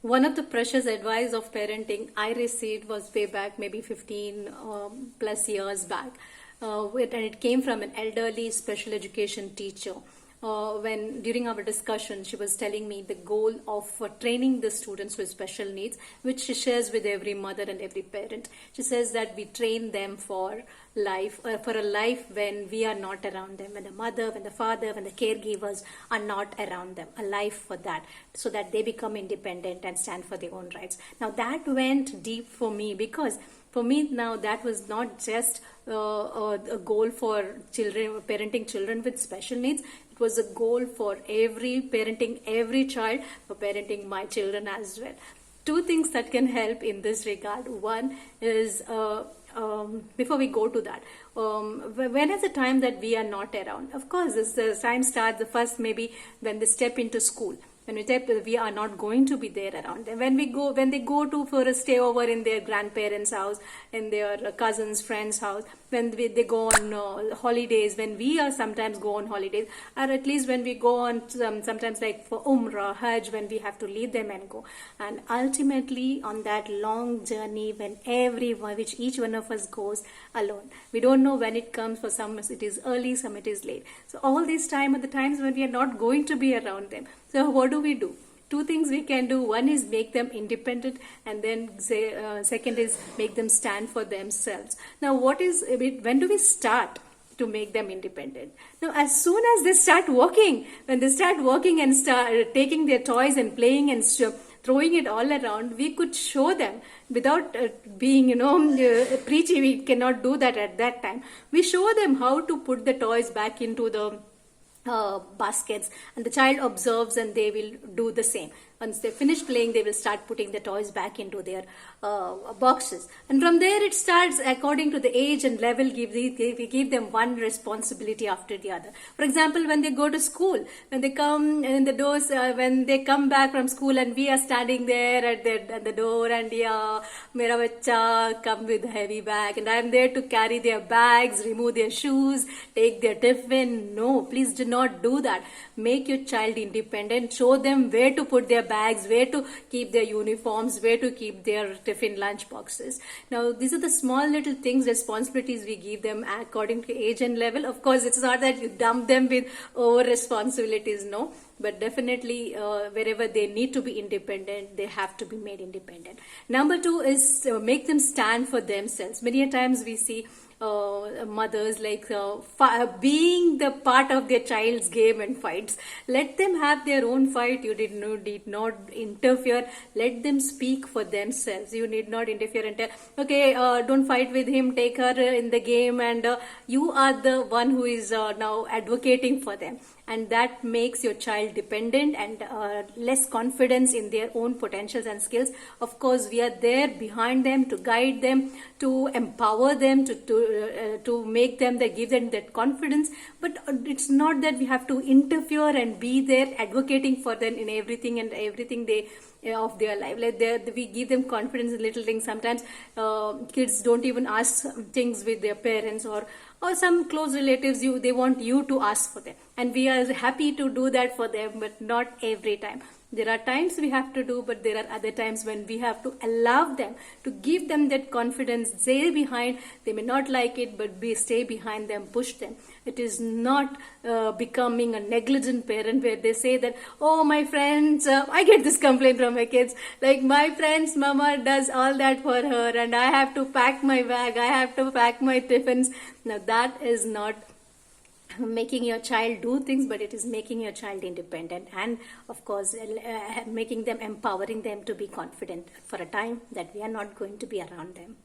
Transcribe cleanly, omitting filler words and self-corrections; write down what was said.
One of the precious advice of parenting I received was way back, maybe 15 plus years back, and it came from an elderly special education teacher. When during our discussion, she was telling me the goal of training the students with special needs, which she shares with every mother and every parent. She says that we train them for life, for a life when we are not around them, when the mother, when the father, when the caregivers are not around them, a life for that, so that they become independent and stand for their own rights. Now that went deep for me, because for me now that was not just a goal for children, parenting children with special needs. It was a goal for parenting every child, for parenting my children as well. Two things that can help in this regard. One is, before we go to that, when is the time that we are not around? Of course, this the time starts the first, maybe when they step into school. When we are not going to be there around them. When they go to for a stay over in their grandparents' house, in their cousins' friends' house, when they go on holidays, when we are sometimes go on holidays, or at least when we go on sometimes like for Umrah, Hajj, when we have to leave them and go. And ultimately on that long journey, when which each one of us goes alone, we don't know when it comes. For some it is early, some it is late. So all this time are the times when we are not going to be around them. So what do we do? Two things we can do. One is make them independent, and then second is make them stand for themselves. Now, when do we start to make them independent? Now, as soon as they start walking, when they start walking and start taking their toys and playing and throwing it all around, we could show them without being, preachy. We cannot do that at that time. We show them how to put the toys back into the baskets, and the child observes and they will do the same. Once they finish playing, they will start putting the toys back into their boxes, and from there it starts according to the age and level. We give them one responsibility after the other. For example, when they go to school, when they come in the doors, when they come back from school and we are standing there at the door, and yeah, mera bacha come with a heavy bag, and I am there to carry their bags, remove their shoes, take their tiffin. No, please do not do that. Make your child independent. Show them where to put their bags, where to keep their uniforms, where to keep their tiffin lunch boxes. Now, these are the small little things, responsibilities we give them according to age and level. Of course, it's not that you dump them with over responsibilities, no. But definitely, wherever they need to be independent, they have to be made independent. Number two is make them stand for themselves. Many a times we see mothers like being the part of their child's game and fights. Let them have their own fight. You need not interfere. Let them speak for themselves. You need not interfere and tell, okay, don't fight with him, take her in the game, and you are the one who is now advocating for them. And that makes your child dependent and less confidence in their own potentials and skills. Of course, we are there behind them to guide them, to empower them, to make them, give them that confidence. But it's not that we have to interfere and be there advocating for them in everything they of their life. Like we give them confidence in little things. Sometimes kids don't even ask things with their parents, or some close relatives. They want you to ask for them, and we are happy to do that for them, but not every time. There are times we have to do, but there are other times when we have to allow them, to give them that confidence. Stay behind. They may not like it, but stay behind them, push them. It is not becoming a negligent parent where they say that, oh, my friends, I get this complaint from my kids, like, my friend's mama does all that for her, and I have to pack my bag, I have to pack my tiffins. Now, that is not making your child do things, but it is making your child independent, and of course making them, empowering them to be confident for a time that we are not going to be around them.